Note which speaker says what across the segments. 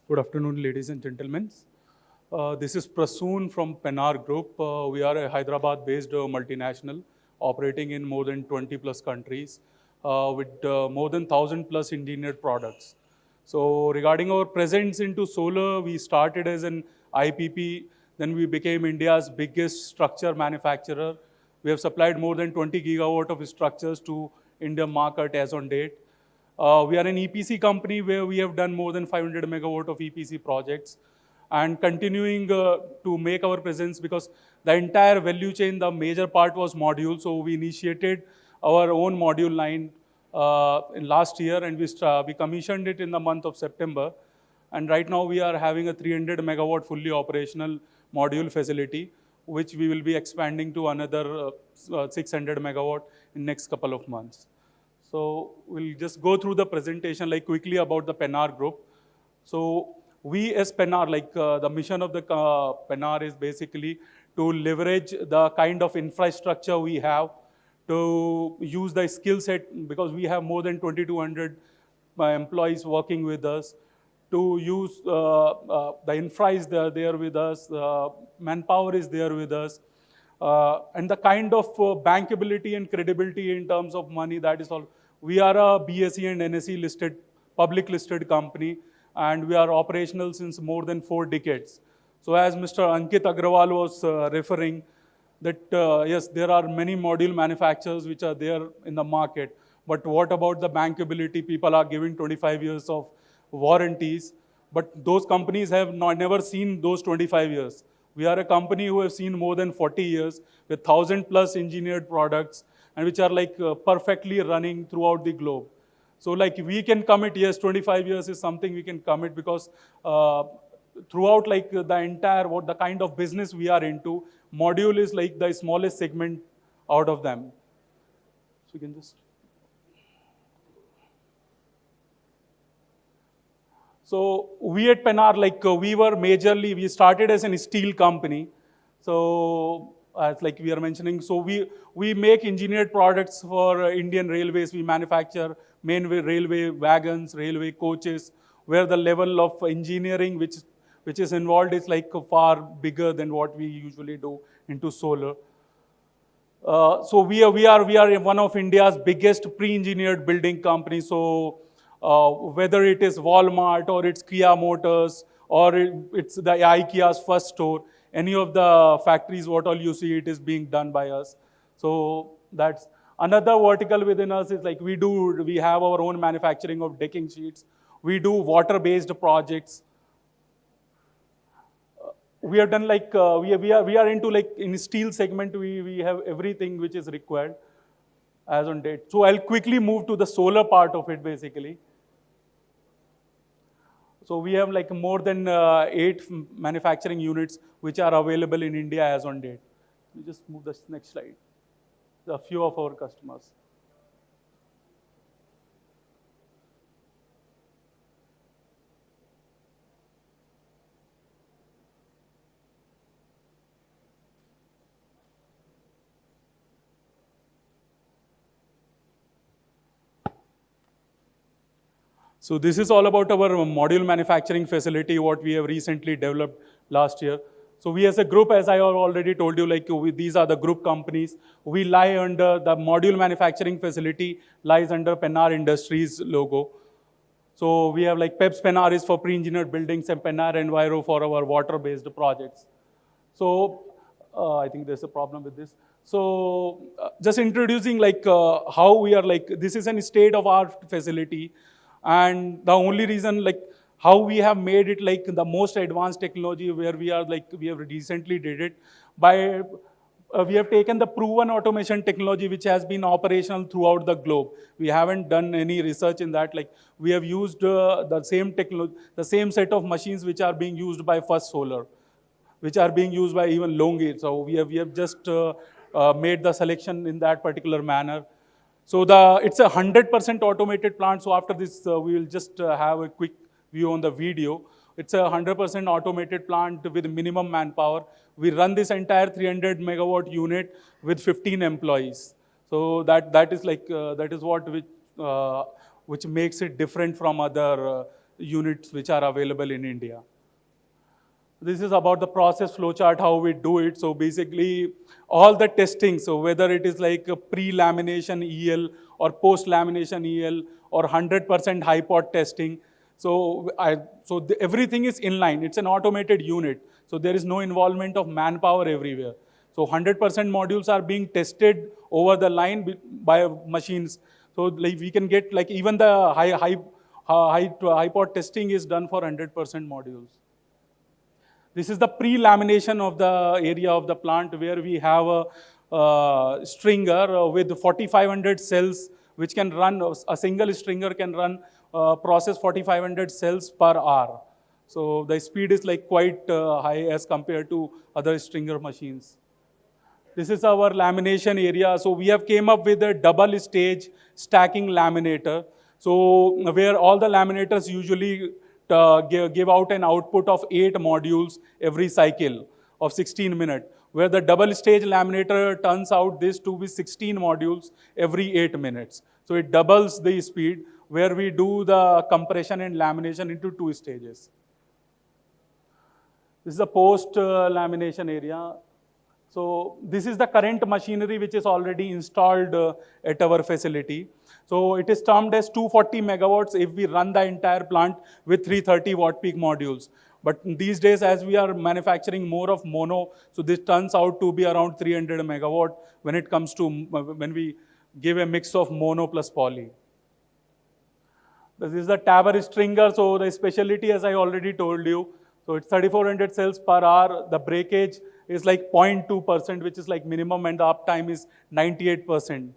Speaker 1: Good afternoon, ladies and gentlemen. This is Prasoon from Pennar Group. We are a Hyderabad-based multinational operating in more than 20 plus countries with more than 1,000 plus engineered products. So regarding our presence into solar, we started as an IPP, then we became India's biggest structure manufacturer. We have supplied more than 20 gigawatt of structures to Indian market as on date. We are an EPC company where we have done more than 500 megawatt of EPC projects and continuing to make our presence because the entire value chain, the major part was module. So we initiated our own module line in last year and we commissioned it in the month of September. And right now we are having a 300 megawatt fully operational module facility, which we will be expanding to another 600 megawatt in next couple of months. So we'll just go through the presentation like quickly about the Pennar Group. So we as Pennar, the mission of the Pennar is basically to leverage the kind of infrastructure we have to use the skill set because we have more than 2,200 employees working with us to use the infra is there with us, manpower is there with us, and the kind of bankability and credibility in terms of money, that is all. We are a BSE and NSE listed, public listed company, and we are operational since more than 4 decades. So as Mr. Ankit Agrawal was referring, that yes, there are many module manufacturers which are there in the market, but what about the bankability? People are giving 25 years of warranties, but those companies have never seen those 25 years. We are a company who have seen more than 40 years with 1,000 plus engineered products and which are perfectly running throughout the globe. So we can commit, yes, 25 years is something we can commit because throughout the entire, the kind of business we are into, module is the smallest segment out of them. So you can just. So we at Pennar, we were majorly, we started as a steel company. So as we are mentioning, so we make engineered products for Indian railways. We manufacture main railway wagons, railway coaches, where the level of engineering which is involved is far bigger than what we usually do into solar. So we are one of India's biggest pre-engineered building companies. So whether it is Walmart or it's Kia Motors or it's the IKEA's first store, any of the factories, what all you see, it is being done by us. So that's another vertical within us is we have our own manufacturing of decking sheets. We do water-based projects. We have done we are into in steel segment, we have everything which is required as on date. So I'll quickly move to the solar part of it basically. So we have more than 8 manufacturing units which are available in India as on date. You just move the next slide. A few of our customers. So this is all about our module manufacturing facility, what we have recently developed last year. So we as a group, as I have already told you, these are the group companies. We lie under the module manufacturing facility, lies under Pennar Industries logo. So we have PEPS Pennar is for pre-engineered buildings and Pennar Enviro for our water-based projects. So I think there's a problem with this. So just introducing how we are this is a state-of-art facility. And the only reason how we have made it the most advanced technology where we are we have recently did it by we have taken the proven automation technology which has been operational throughout the globe. We haven't done any research in that. We have used the same technology, the same set of machines which are being used by First Solar, which are being used by even Longi. So we have just made the selection in that particular manner. So it's a 100% automated plant. So after this, we will just have a quick view on the video. It's a 100% automated plant with minimum manpower. We run this entire 300 megawatt unit with 15 employees. So that is what which makes it different from other units which are available in India. This is about the process flowchart, how we do it. So basically, all the testing, so whether it is like a pre-lamination EL or post-lamination EL or 100% high-pot testing, so everything is inline. It's an automated unit. So there is no involvement of manpower everywhere. So 100% modules are being tested over the line by machines. So like we can get like even the high-pot testing is done for 100% modules. This is the pre-lamination of the area of the plant where we have a stringer with 4,500 cells, which can run, a single stringer can run, process 4,500 cells per hour. So the speed is like quite high as compared to other stringer machines. This is our lamination area. So we have came up with a double stage stacking laminator. So where all the laminators usually give out an output of 8 modules every cycle of 16 minutes, where the double stage laminator turns out this to be 16 modules every 8 minutes. So it doubles the speed, where we do the compression and lamination into 2 stages. This is the post-lamination area. So this is the current machinery which is already installed at our facility. So it is termed as 240 megawatts if we run the entire plant with 330 watt peak modules. But these days, as we are manufacturing more of mono, so this turns out to be around 300 megawatt when it comes to, when we give a mix of mono plus poly. This is the Tabor stringer. So the specialty, as I already told you, so it's 3,400 cells per hour. The breakage is like 0.2%, which is like minimum, and the uptime is 98%.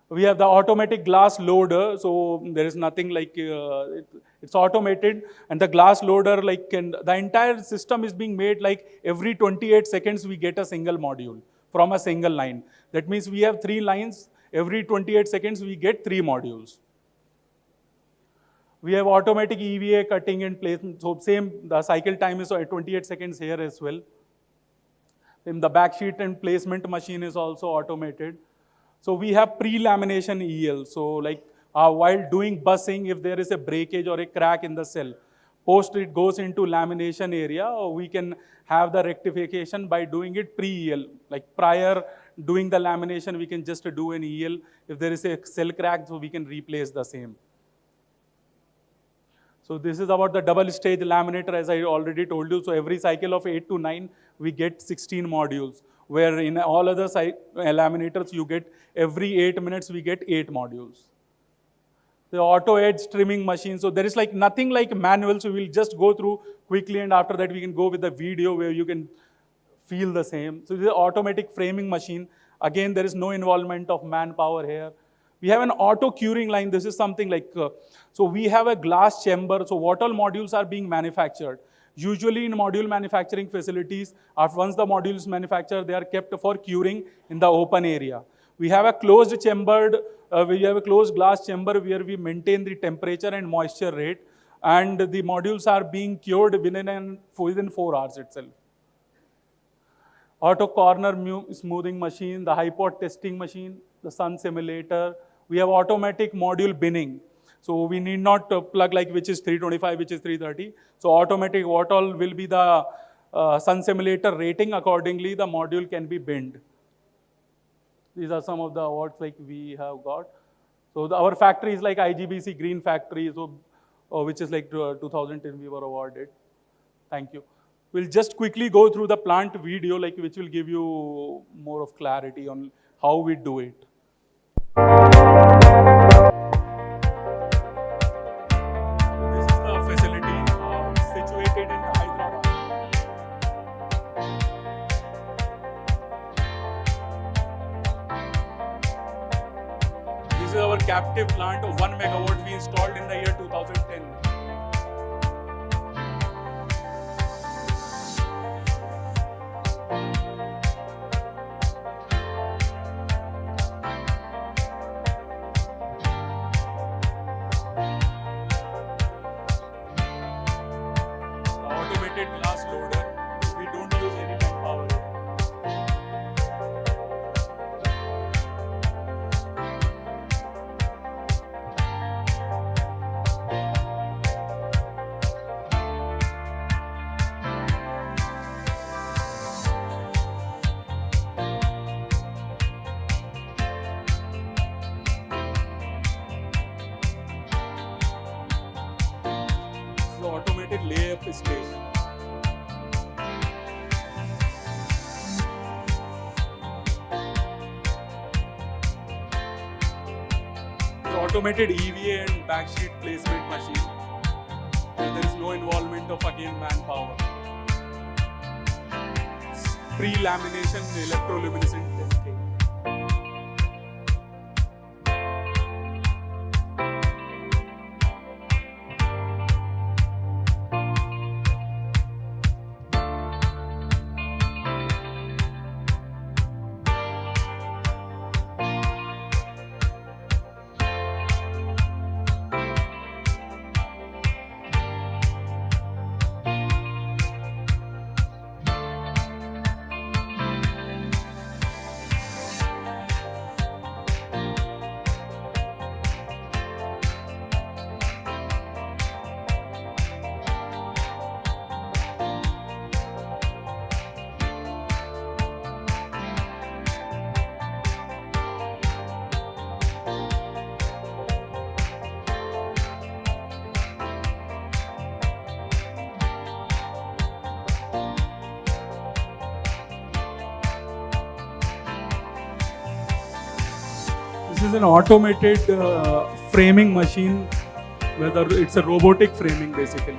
Speaker 1: We have the automatic glass loader, so there is nothing like, it's automated, and the glass loader, like, the entire system is being made like every 28 seconds we get a single module from a single line. That means we have 3 lines, every 28 seconds we get 3 modules. We have automatic EVA cutting and placement, so same, the cycle time is 28 seconds here as well. In the backsheet and placement machine is also automated. So we have pre-lamination EL. So like while doing bussing, if there is a breakage or a crack in the cell, post it goes into lamination area, or we can have the rectification by doing it pre-EL. Like prior doing the lamination, we can just do an EL. If there is a cell crack, so we can replace the same. So this is about the double stage laminator, as I already told you. So every cycle of 8 to 9, we get 16 modules, where in all other laminators, you get every 8 minutes, we get 8 modules. The auto edge trimming machine. So there is like nothing like manual, so we'll just go through quickly, and after that we can go with the video where you can feel the same. So this is an automatic framing machine. Again, there is no involvement of manpower here. We have an auto curing line. This is something like, so we have a glass chamber. So what all modules are being manufactured? Usually in module manufacturing facilities, once the module is manufactured, they are kept for curing in the open area. We have a closed chambered, we have a closed glass chamber where we maintain the temperature and moisture rate, and the modules are being cured within 4 hours itself. Auto corner smoothing machine, the high-pot testing machine, the sun simulator. We have automatic module binning. So we need not plug like which is 325, which is 330. So automatic, what all will be the sun simulator rating, accordingly the module can be binned. These are some of the awards like we have got. So our factory is like IGBC Green Factory, so which is like 2010 we were awarded. Thank you. We'll just quickly go through the plant video, like which will give you more of clarity on how we do it. This is the facility situated in Hyderabad. This is our captive plant of 1 megawatt we installed in the year 2010. Glass loader, we don't use any manpower. automated layup station. The automated EVA and backsheet placement machine, where there is no involvement of again manpower. Pre-lamination electroluminescent testing. This is an automated framing machine, whether it's a robotic framing basically.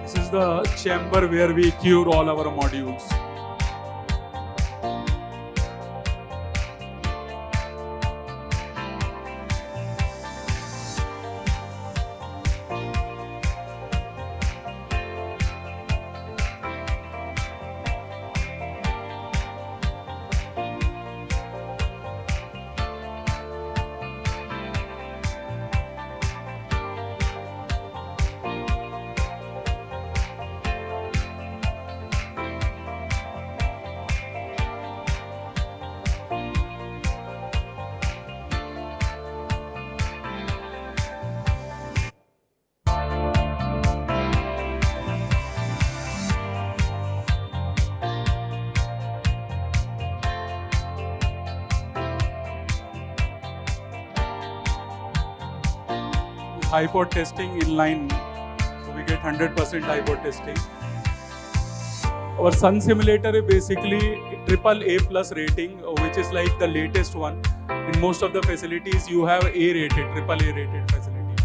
Speaker 1: This is the chamber where we cure all our modules. Hypod testing inline, so we get 100% hypod testing. Our Sun simulator is basically AAA plus rating, which is like the latest one. In most of the facilities, you have A rated, AAA rated facility.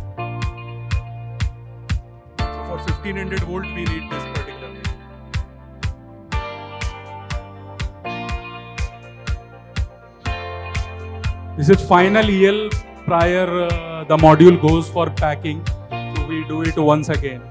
Speaker 1: So for 1500 volt, we need this particular thing. This is final EL prior the module goes for packing, so we do it once again.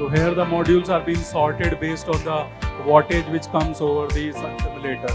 Speaker 1: So here the modules are being sorted based on the wattage which comes over the Sun simulator.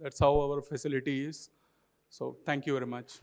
Speaker 1: That's how our facility is. So thank you very much.